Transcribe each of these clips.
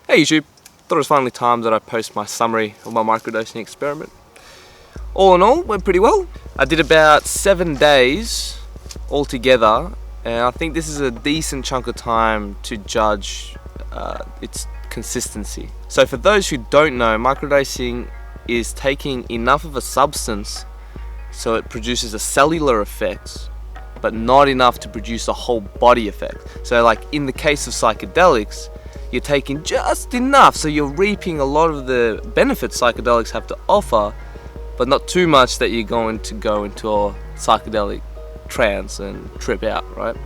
Hey YouTube, thought it was finally time that I post my summary of my microdosing experiment. All in all, went pretty well. I did about 7 days altogether, and I think this is a decent chunk of time to judge its consistency. So for those who don't know, microdosing is taking enough of a substance so it produces a cellular effect, but not enough to produce a whole body effect. So like in the case of psychedelics, you're taking just enough, so you're reaping a lot of the benefits psychedelics have to offer, but not too much that you're going to go into a psychedelic trance and trip out, right?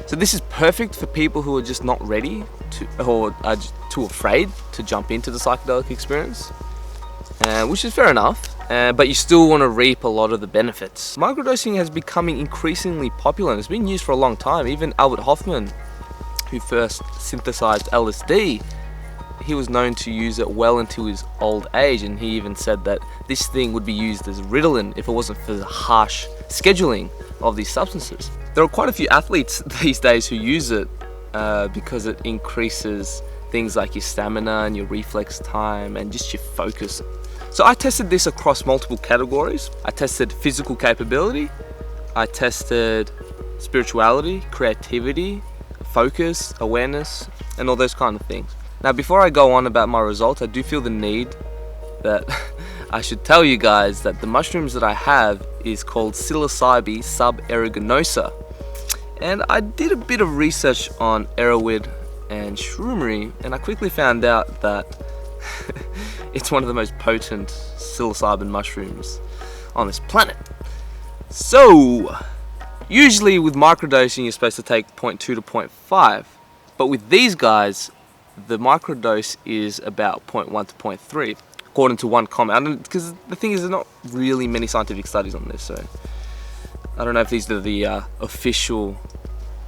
So this is perfect for people who are just not ready to, or are just too afraid to jump into the psychedelic experience, which is fair enough, but you still want to reap a lot of the benefits. Microdosing has becoming increasingly popular and it's been used for a long time. Even Albert Hofmann, who first synthesized LSD, he was known to use it well into his old age, and he even said that this thing would be used as Ritalin if it wasn't for the harsh scheduling of these substances. There are quite a few athletes these days who use it because it increases things like your stamina and your reflex time and just your focus. So I tested this across multiple categories. I tested physical capability, I tested spirituality, creativity, focus, awareness, and all those kind of things. Now before I go on about my results, I do feel the need that I should tell you guys that the mushrooms that I have is called Psilocybe Subaeruginosa. And I did a bit of research on Erowid and shroomery, and I quickly found out that it's one of the most potent psilocybin mushrooms on this planet. So usually with microdosing you're supposed to take 0.2 to 0.5, but with these guys the microdose is about 0.1 to 0.3 according to one comment, because the thing is there's not really many scientific studies on this, so I don't know if these are the official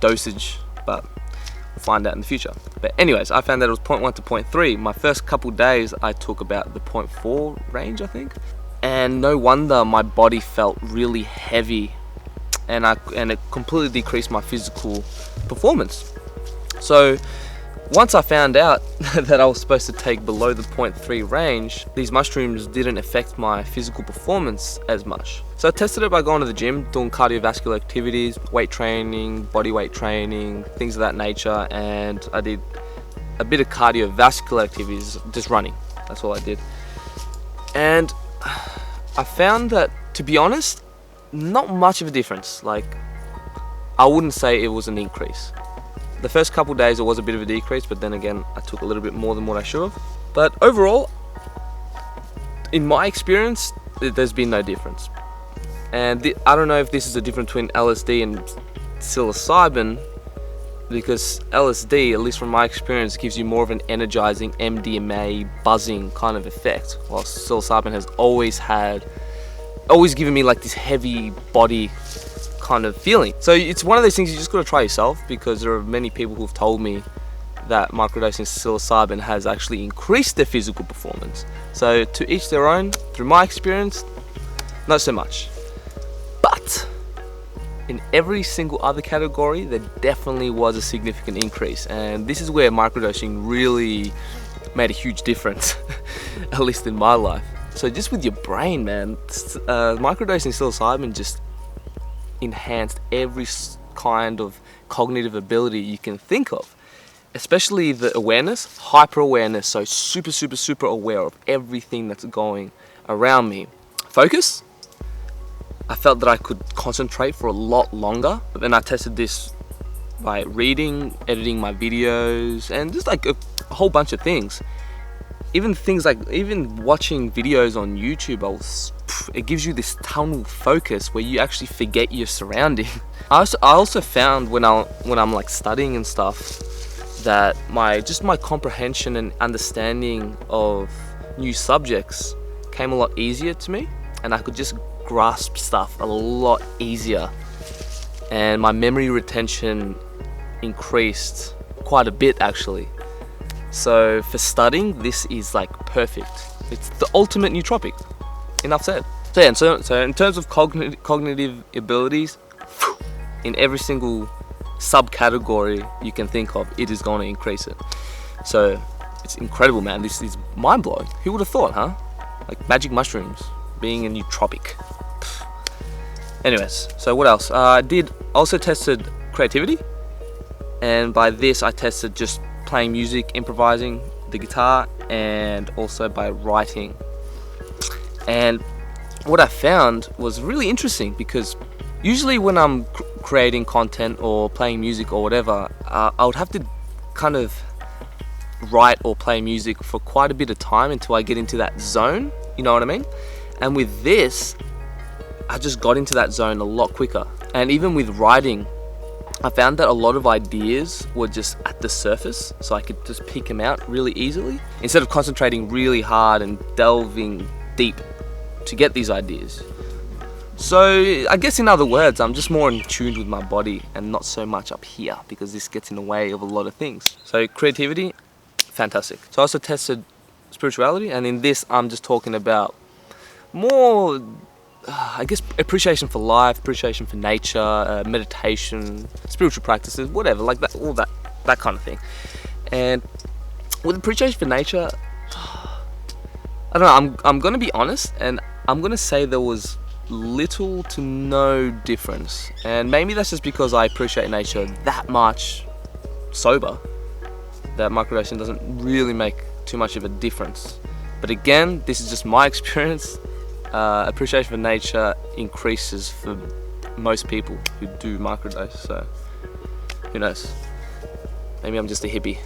dosage, but we'll find out in the future. But anyways, I found that it was 0.1 to 0.3. My first couple days I took about the 0.4 range, I think, and no wonder my body felt really heavy, and it completely decreased my physical performance. So once I found out that I was supposed to take below the 0.3 range, these mushrooms didn't affect my physical performance as much. So I tested it by going to the gym, doing cardiovascular activities, weight training, body weight training, things of that nature, and I did a bit of cardiovascular activities, just running. That's all I did. And I found that, to be honest, not much of a difference. Like, I wouldn't say it was an increase. The first couple days it was a bit of a decrease, but then again I took a little bit more than what I should have. But overall, in my experience, there's been no difference. And I don't know if this is a difference between LSD and psilocybin, because LSD, at least from my experience, gives you more of an energizing MDMA buzzing kind of effect, while psilocybin has always given me like this heavy body kind of feeling. So it's one of those things you just got to try yourself, because there are many people who've told me that microdosing psilocybin has actually increased their physical performance. So to each their own. Through my experience, not so much. But in every single other category there definitely was a significant increase, and this is where microdosing really made a huge difference at least in my life. So just with your brain, man, microdosing psilocybin just enhanced every kind of cognitive ability you can think of, especially the awareness, hyper awareness, so super aware of everything that's going around me. Focus, I felt that I could concentrate for a lot longer, but then I tested this by reading, editing my videos, and just like a whole bunch of things. Even things like watching videos on YouTube, it gives you this tunnel focus where you actually forget your surrounding. I also found when I'm like studying and stuff that my comprehension and understanding of new subjects came a lot easier to me, and I could just grasp stuff a lot easier, and my memory retention increased quite a bit actually. So for studying, this is like perfect. It's the ultimate nootropic. Enough said. So in terms of cognitive abilities, in every single subcategory you can think of, it is going to increase it. So it's incredible, man. This is mind-blowing. Who would have thought, huh? Like magic mushrooms being a nootropic. Anyways, so what else? I also tested creativity, and by this I tested just playing music, improvising the guitar, and also by writing. And what I found was really interesting, because usually when I'm creating content or playing music or whatever, I would have to kind of write or play music for quite a bit of time until I get into that zone, you know what I mean? And with this, I just got into that zone a lot quicker. And even with writing, I found that a lot of ideas were just at the surface, so I could just pick them out really easily instead of concentrating really hard and delving deep to get these ideas. So I guess in other words, I'm just more in tune with my body and not so much up here, because this gets in the way of a lot of things. So creativity, fantastic. So I also tested spirituality, and in this I'm just talking about more I guess appreciation for life, appreciation for nature, meditation, spiritual practices, whatever, like that, all that kind of thing. And with appreciation for nature, I don't know, I'm gonna be honest, and I'm gonna say there was little to no difference. And maybe that's just because I appreciate nature that much sober, that microdosing doesn't really make too much of a difference. But again, this is just my experience. Appreciation for nature increases for most people who do microdose, so who knows, maybe I'm just a hippie.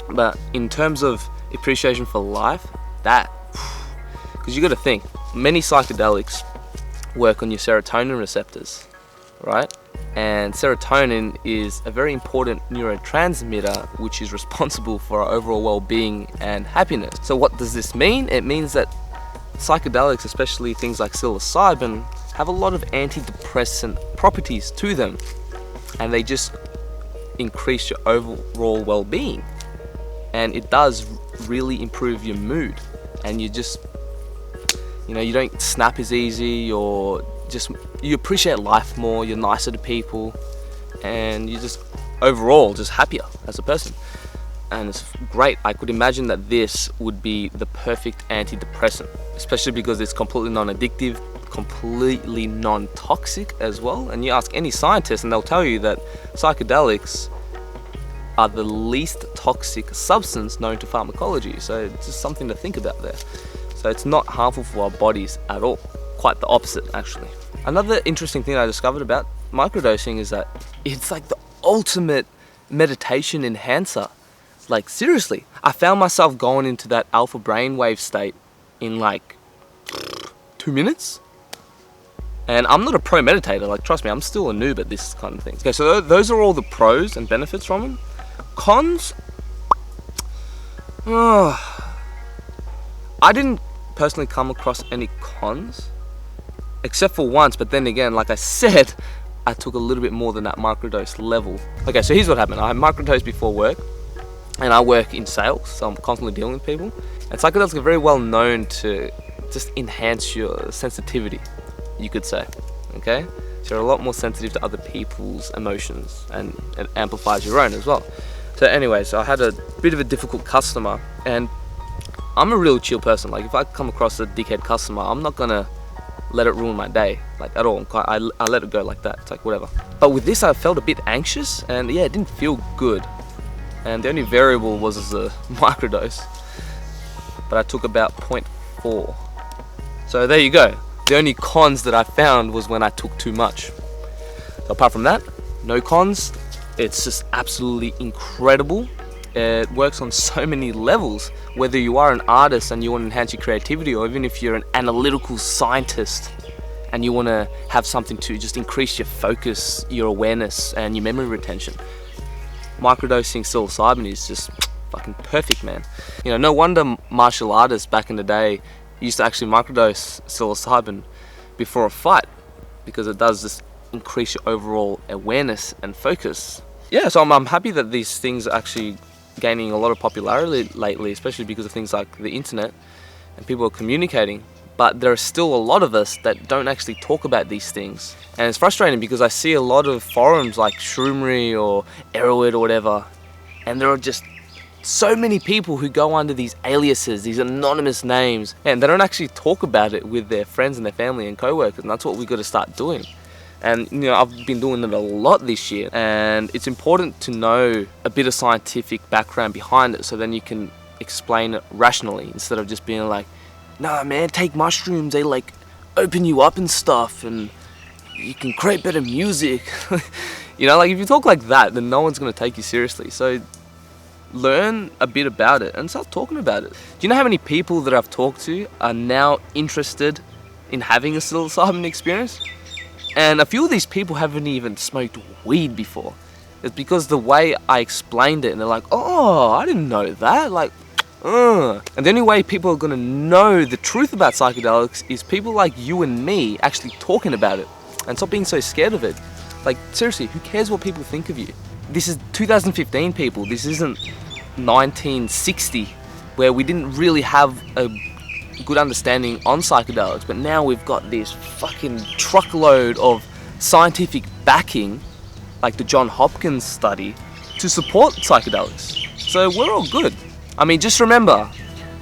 But in terms of appreciation for life, that, because you got to think, many psychedelics work on your serotonin receptors, right? And serotonin is a very important neurotransmitter which is responsible for our overall well-being and happiness. So what does this mean? It means that psychedelics, especially things like psilocybin, have a lot of antidepressant properties to them, and they just increase your overall well-being, and it does really improve your mood, and you just, you know, you don't snap as easy, or just you appreciate life more, you're nicer to people, and you're just overall just happier as a person. And it's great. I could imagine that this would be the perfect antidepressant, especially because it's completely non-addictive, completely non-toxic as well. And you ask any scientist and they'll tell you that psychedelics are the least toxic substance known to pharmacology. So it's just something to think about there. So it's not harmful for our bodies at all. Quite the opposite, actually. Another interesting thing I discovered about microdosing is that it's like the ultimate meditation enhancer. Like seriously, I found myself going into that alpha brainwave state in like 2 minutes. And I'm not a pro meditator, like trust me, I'm still a noob at this kind of thing. Okay, so those are all the pros and benefits from them. Cons? I didn't personally come across any cons, except for once, but then again, like I said, I took a little bit more than that microdose level. Okay, so here's what happened. I microdosed before work, and I work in sales, so I'm constantly dealing with people. And psychedelics are very well known to just enhance your sensitivity, you could say, okay? So you're a lot more sensitive to other people's emotions, and it amplifies your own as well. So anyways, I had a bit of a difficult customer, and I'm a real chill person. Like if I come across a dickhead customer, I'm not gonna let it ruin my day, like at all. I let it go like that, it's like whatever. But with this, I felt a bit anxious, and yeah, it didn't feel good. And the only variable was the microdose, but I took about 0.4. So there you go. The only cons that I found was when I took too much. So apart from that, no cons. It's just absolutely incredible. It works on so many levels, whether you are an artist and you want to enhance your creativity, or even if you're an analytical scientist and you want to have something to just increase your focus, your awareness, and your memory retention. Microdosing psilocybin is just fucking perfect, man. You know, no wonder martial artists back in the day used to actually microdose psilocybin before a fight, because it does just increase your overall awareness and focus. Yeah, so I'm happy that these things are actually gaining a lot of popularity lately, especially because of things like the internet and people are communicating. But there are still a lot of us that don't actually talk about these things. And it's frustrating because I see a lot of forums like Shroomery or Erowid or whatever, and there are just so many people who go under these aliases, these anonymous names, and they don't actually talk about it with their friends and their family and co-workers, and that's what we've got to start doing. And you know, I've been doing it a lot this year, and it's important to know a bit of scientific background behind it, so then you can explain it rationally instead of just being like, nah man, take mushrooms, they like open you up and stuff, and you can create better music. You know, like if you talk like that, then no one's going to take you seriously. So learn a bit about it and start talking about it. Do you know how many people that I've talked to are now interested in having a psilocybin experience? And a few of these people haven't even smoked weed before. It's because the way I explained it, and they're like, oh, I didn't know that. Like, And the only way people are going to know the truth about psychedelics is people like you and me actually talking about it. And stop being so scared of it. Like, seriously, who cares what people think of you? This is 2015, people. This isn't 1960, where we didn't really have a good understanding on psychedelics, but now we've got this fucking truckload of scientific backing, like the Johns Hopkins study, to support psychedelics. So we're all good. I mean, just remember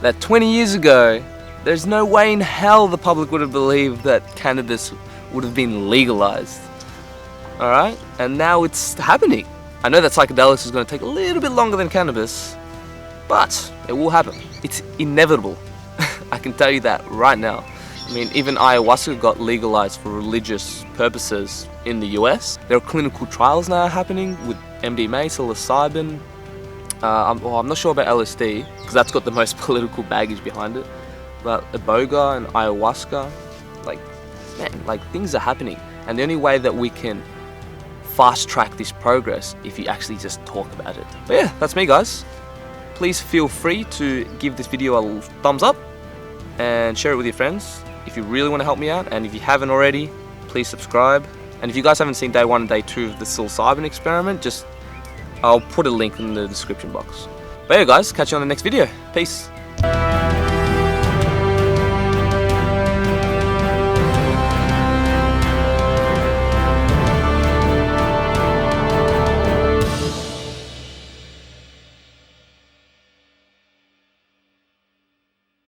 that 20 years ago, there's no way in hell the public would have believed that cannabis would have been legalized. Alright? And now it's happening. I know that psychedelics is going to take a little bit longer than cannabis, but it will happen. It's inevitable. I can tell you that right now. I mean, even ayahuasca got legalized for religious purposes in the US. There are clinical trials now happening with MDMA, psilocybin. I'm not sure about LSD, because that's got the most political baggage behind it. But iboga and ayahuasca, like, man, like things are happening. And the only way that we can fast track this progress if you actually just talk about it. But yeah, that's me, guys. Please feel free to give this video a thumbs up and share it with your friends if you really want to help me out. And if you haven't already, please subscribe. And if you guys haven't seen day 1 and day 2 of the psilocybin experiment, I'll put a link in the description box. But yeah guys, catch you on the next video. Peace.